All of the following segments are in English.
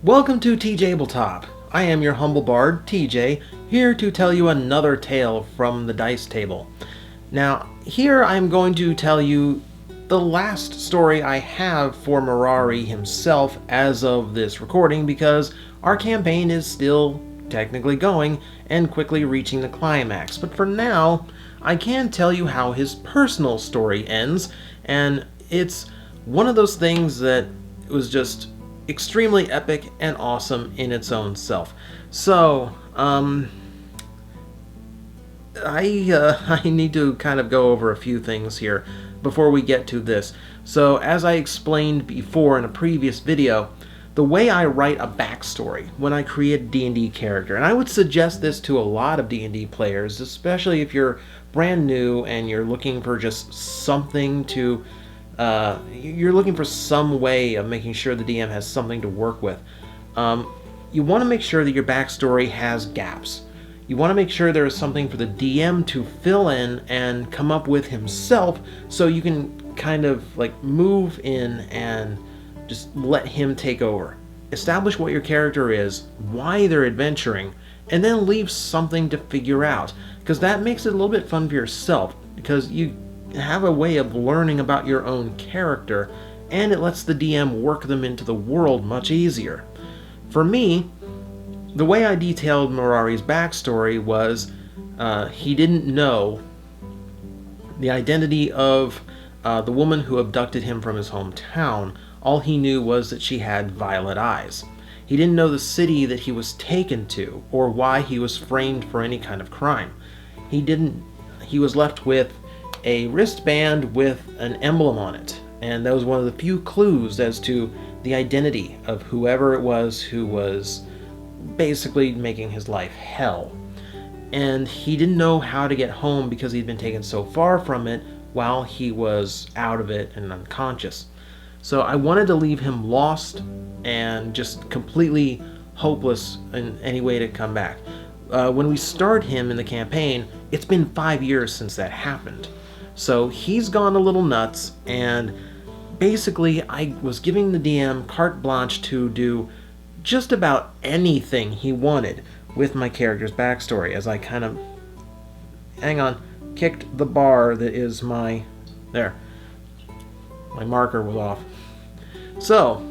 Welcome to TJbletop. I am your humble bard, TJ, here to tell you another tale from the dice table. Now, here I'm going to tell you the last story I have for Mirari himself as of this recording, because our campaign is still technically going and quickly reaching the climax. But for now, I can tell you how his personal story ends, and it's one of those things that was just extremely epic and awesome in its own self. So, I need to kind of go over a few things here before we get to this. So, as I explained before in a previous video, the way I write a backstory when I create a D&D character, and I would suggest this to a lot of D&D players, especially if you're brand new and you're looking for just something to you're looking for some way of making sure the DM has something to work with. You want to make sure that your backstory has gaps. You want to make sure there is something for the DM to fill in and come up with himself, so you can kind of like move in and just let him take over. Establish what your character is, why they're adventuring, and then leave something to figure out, because that makes it a little bit fun for yourself, because you have a way of learning about your own character, and it lets the DM work them into the world much easier. For me, the way I detailed Mirari's backstory was he didn't know the identity of the woman who abducted him from his hometown. All he knew was that she had violet eyes. He didn't know the city that he was taken to, or why he was framed for any kind of crime. He was left with a wristband with an emblem on it, and that was one of the few clues as to the identity of whoever it was who was basically making his life hell. And he didn't know how to get home because he'd been taken so far from it while he was out of it and unconscious. So I wanted to leave him lost and just completely hopeless in any way to come back. When we start him in the campaign, it's been 5 years since that happened. So he's gone a little nuts, and basically I was giving the DM carte blanche to do just about anything he wanted with my character's backstory, as I kind of, kicked the bar that is my marker was off. So,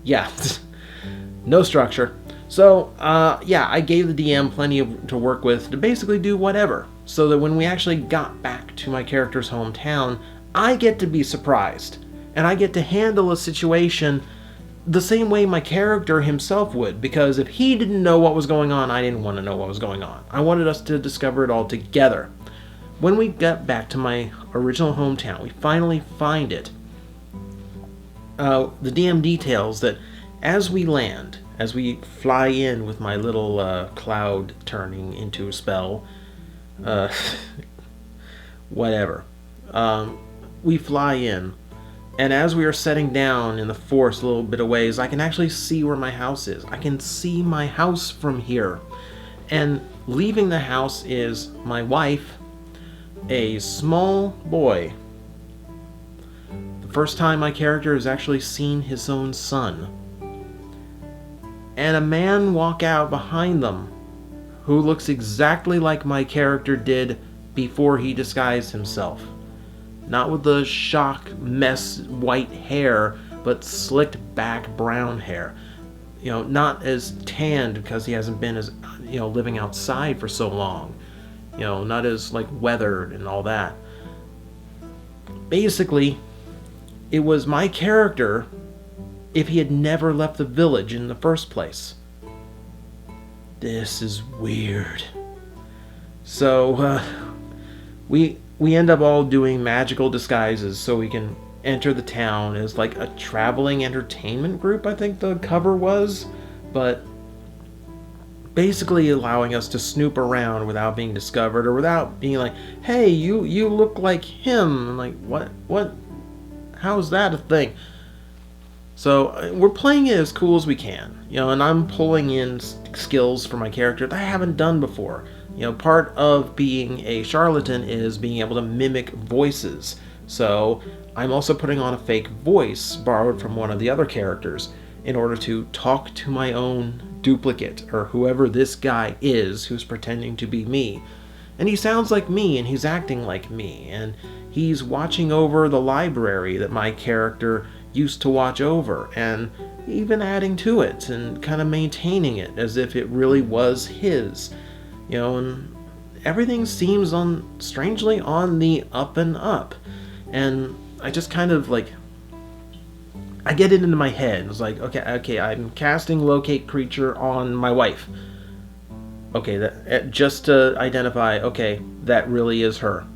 yeah, no structure. So, I gave the DM plenty to work with to basically do whatever, so that when we actually got back to my character's hometown, I get to be surprised, and I get to handle a situation the same way my character himself would, because if he didn't know what was going on, I didn't want to know what was going on. I wanted us to discover it all together. When we got back to my original hometown, we finally find it. The DM details that as we land, as we fly in with my little cloud turning into a spell, whatever, we fly in, and as we are setting down in the forest a little bit of ways, I can actually see where my house is. I can see my house from here. And leaving the house is my wife, a small boy. The first time my character has actually seen his own son. And a man walk out behind them who looks exactly like my character did before he disguised himself. Not with the shock mess white hair, but slicked back brown hair. Not as tanned because he hasn't been as, living outside for so long. Not as weathered and all that. Basically, it was my character if he had never left the village in the first place. This is weird. So, we end up all doing magical disguises so we can enter the town as a traveling entertainment group, I think the cover was, but basically allowing us to snoop around without being discovered, or without being like, hey, you look like him. I'm like, what? How's that a thing? So we're playing it as cool as we can, and I'm pulling in skills for my character that I haven't done before. Part of being a charlatan is being able to mimic voices. So I'm also putting on a fake voice borrowed from one of the other characters. in order to talk to my own duplicate, or whoever this guy is who's pretending to be me. And he sounds like me, and he's acting like me, and he's watching over the library that my character used to watch over, and even adding to it and kind of maintaining it as if it really was his. And everything seems strangely on the up and up. And I just kind of I get it into my head. It's like, okay, I'm casting locate creature on my wife. Okay, that just to identify, okay, that really is her.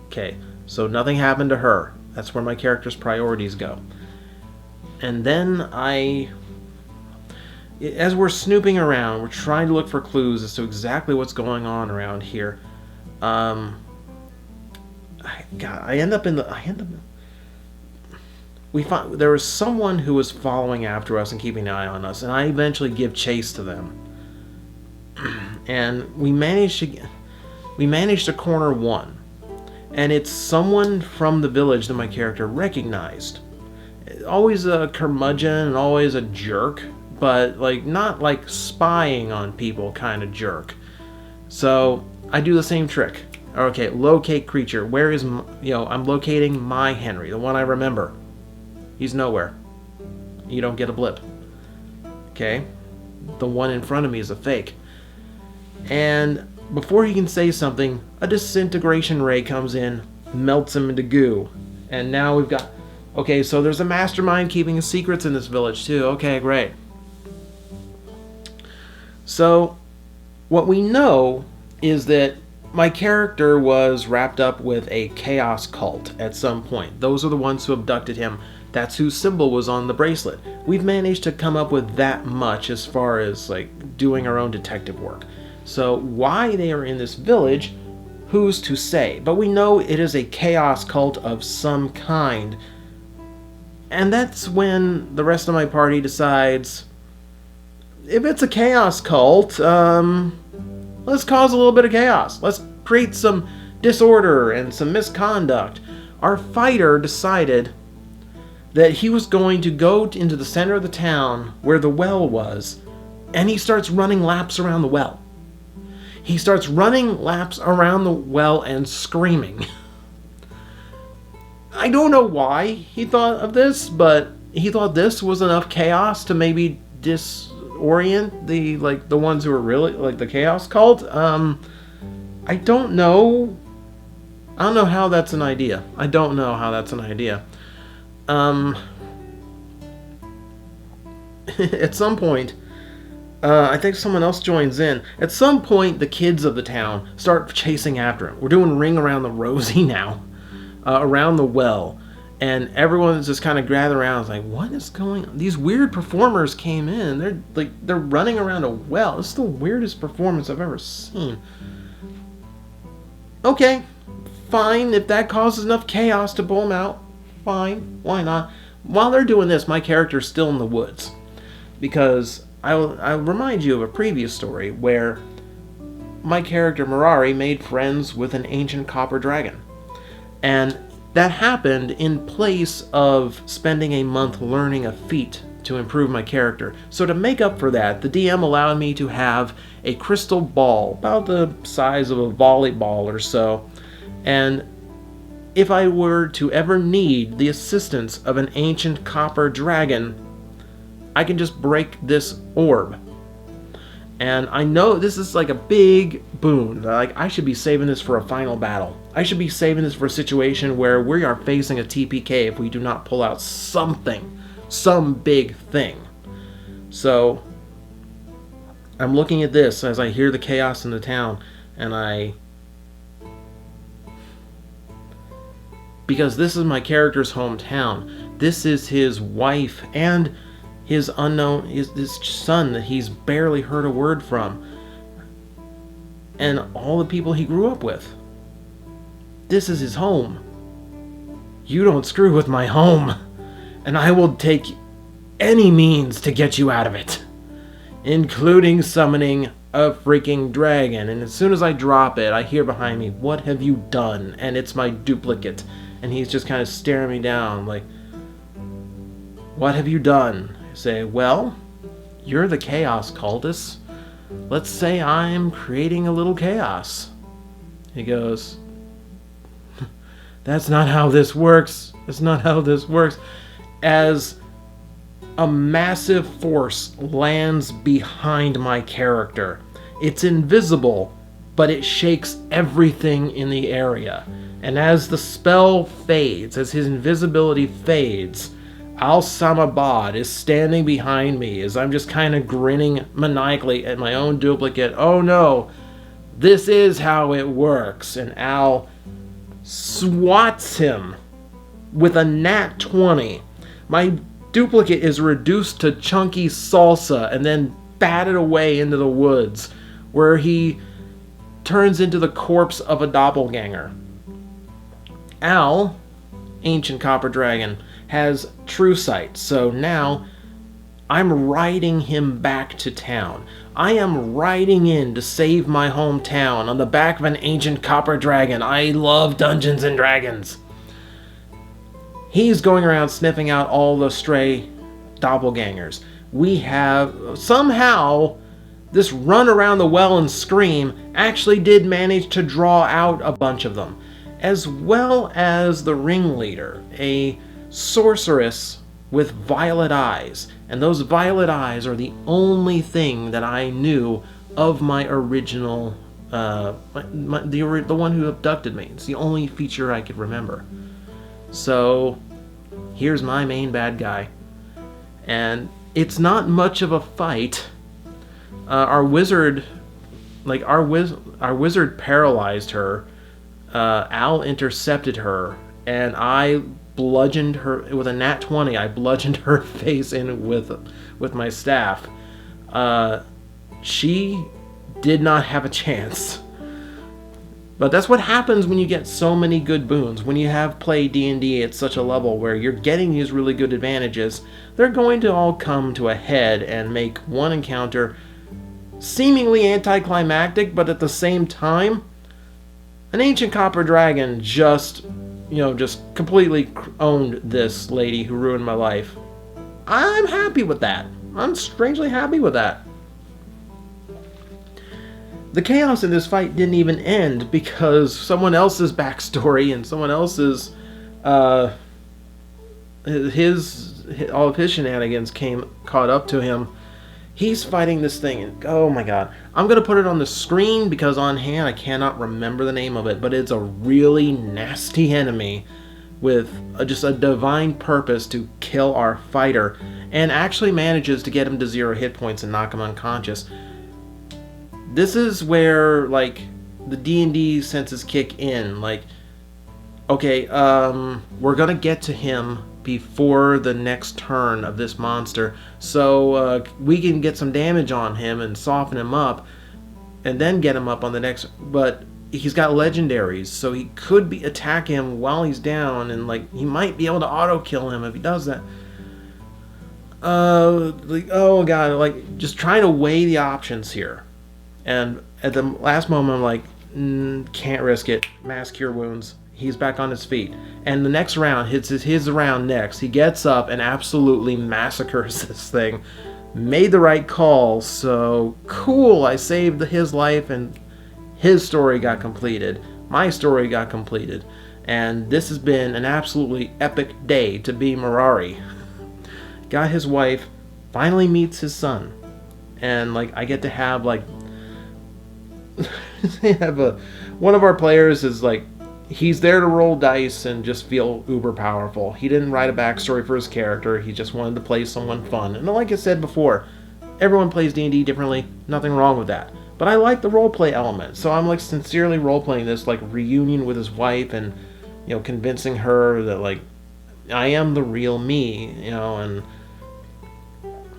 Okay, so nothing happened to her. That's where my character's priorities go. And then as we're snooping around, we're trying to look for clues as to exactly what's going on around here. I end up we find there was someone who was following after us and keeping an eye on us, and I eventually give chase to them. And we managed to corner one, and it's someone from the village that my character recognized. Always a curmudgeon and always a jerk, but not spying on people kind of jerk. So I do the same trick. Okay, locate creature. Where is I'm locating my Henry, the one I remember. He's nowhere. You don't get a blip. Okay? The one in front of me is a fake. And before he can say something, a disintegration ray comes in, melts him into goo. And now we've got... Okay, so there's a mastermind keeping secrets in this village too. Okay, great. So, what we know is that my character was wrapped up with a chaos cult at some point. Those are the ones who abducted him. That's whose symbol was on the bracelet. We've managed to come up with that much as far as doing our own detective work. So why they are in this village, who's to say? But we know it is a chaos cult of some kind. And that's when the rest of my party decides, if it's a chaos cult, let's cause a little bit of chaos. Let's create some disorder and some misconduct. Our fighter decided that he was going to go into the center of the town where the well was, and he starts running laps around the well. He starts running laps around the well and screaming. I don't know why he thought of this, but he thought this was enough chaos to maybe disorient the ones who were really the chaos cult. I don't know. I don't know how that's an idea. At some point, I think someone else joins in. At some point, the kids of the town start chasing after him. We're doing Ring Around the Rosie now, around the well, and everyone's just kind of gathered around. It's like, what is going on? These weird performers came in. They're running around a well. This is the weirdest performance I've ever seen. Okay, fine. If that causes enough chaos to pull them out, fine. Why not? While they're doing this, my character's still in the woods. Because I'll remind you of a previous story where my character Mirari made friends with an ancient copper dragon. And that happened in place of spending a month learning a feat to improve my character. So to make up for that, the DM allowed me to have a crystal ball about the size of a volleyball or so. And if I were to ever need the assistance of an ancient copper dragon, I can just break this orb. And I know this is a big boon. I should be saving this for a final battle. I should be saving this for a situation where we are facing a TPK if we do not pull out something. Some big thing. So, I'm looking at this as I hear the chaos in the town, and because this is my character's hometown. This is his wife and his son that he's barely heard a word from. And all the people he grew up with. This is his home. You don't screw with my home, and I will take any means to get you out of it, including summoning a freaking dragon. And as soon as I drop it, I hear behind me, "What have you done?" And it's my duplicate, and he's just kind of staring me down like, "What have you done?" say, well, you're the chaos cultist. Let's say I'm creating a little chaos. He goes, that's not how this works. That's not how this works. As a massive force lands behind my character. It's invisible, but it shakes everything in the area. And as the spell fades, as his invisibility fades, Al Samabad is standing behind me as I'm just kind of grinning maniacally at my own duplicate. Oh no, this is how it works. And Al swats him with a nat 20. My duplicate is reduced to chunky salsa and then batted away into the woods, where he turns into the corpse of a doppelganger. Al, ancient copper dragon, has true sight, so now I'm riding him back to town. I am riding in to save my hometown on the back of an ancient copper dragon. I love Dungeons and Dragons. He's going around sniffing out all the stray doppelgangers. We have, somehow, this run around the well and scream actually did manage to draw out a bunch of them, as well as the ringleader, a sorceress with violet eyes. And those violet eyes are the only thing that I knew of my original, the one who abducted me. It's the only feature I could remember. So, here's my main bad guy. And it's not much of a fight. Our wizard paralyzed her. Al intercepted her, and I bludgeoned her with a nat 20. I bludgeoned her face in with my staff. She did not have a chance. But that's what happens when you get so many good boons. When you have played D&D at such a level where you're getting these really good advantages, they're going to all come to a head and make one encounter seemingly anticlimactic, but at the same time, an ancient copper dragon just completely owned this lady who ruined my life. I'm happy with that. I'm strangely happy with that. The chaos in this fight didn't even end because someone else's backstory and someone else's all of his shenanigans caught up to him. He's fighting this thing, and oh my god. I'm going to put it on the screen because on hand I cannot remember the name of it, but it's a really nasty enemy with just a divine purpose to kill our fighter, and actually manages to get him to 0 hit points and knock him unconscious. This is where, like, the D&D senses kick in. Like, okay, we're going to get to him before the next turn of this monster, so we can get some damage on him and soften him up and then get him up on the next. But he's got legendaries, so he could attack him while he's down, and like he might be able to auto kill him if he does that. Oh god, like just trying to weigh the options here, and at the last moment I'm like, can't risk it. Mass cure wounds. He's back on his feet. And the next round, his round next. He gets up and absolutely massacres this thing. Made the right call, so cool. I saved his life and his story got completed. My story got completed. And this has been an absolutely epic day to be Mirari. Got his wife, finally meets his son. And like I get to have like one of our players is like, he's there to roll dice and just feel uber powerful. He didn't write a backstory for his character. He just wanted to play someone fun. And like I said before, everyone plays D&D differently. Nothing wrong with that. But I like the roleplay element. So I'm like sincerely roleplaying this like reunion with his wife and, convincing her that like I am the real me, and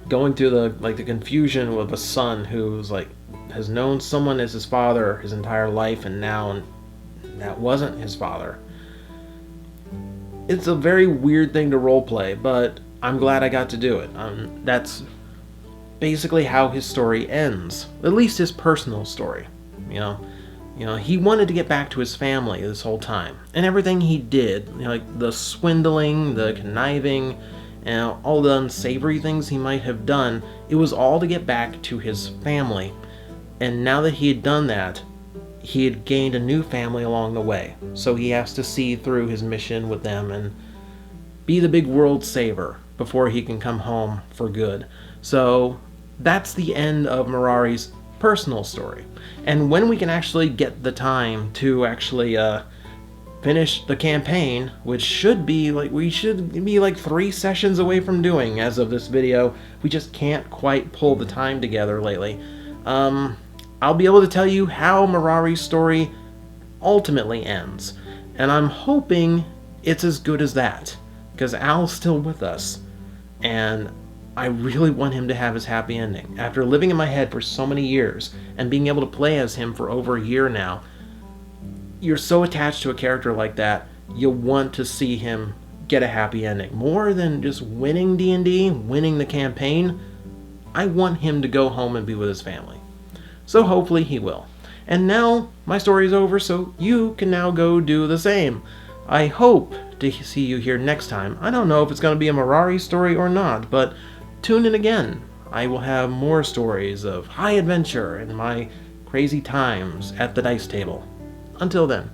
going through the confusion with a son who's like has known someone as his father his entire life, and now that wasn't his father. It's a very weird thing to roleplay, but I'm glad I got to do it. That's basically how his story ends. At least his personal story. He wanted to get back to his family this whole time. And everything he did, like the swindling, the conniving, and all the unsavory things he might have done, it was all to get back to his family. And now that he had done that, he had gained a new family along the way. So he has to see through his mission with them and be the big world saver before he can come home for good. So that's the end of Mirari's personal story. And when we can actually get the time to actually finish the campaign, which should be like, we should be like 3 sessions away from doing as of this video. We just can't quite pull the time together lately. I'll be able to tell you how Mirari's story ultimately ends. And I'm hoping it's as good as that, because Al's still with us. And I really want him to have his happy ending. After living in my head for so many years and being able to play as him for over a year now, you're so attached to a character like that, you want to see him get a happy ending. More than just winning D&D, winning the campaign, I want him to go home and be with his family. So hopefully he will. And now my story is over, so you can now go do the same. I hope to see you here next time. I don't know if it's going to be a Mirari story or not, but tune in again. I will have more stories of high adventure and my crazy times at the dice table. Until then.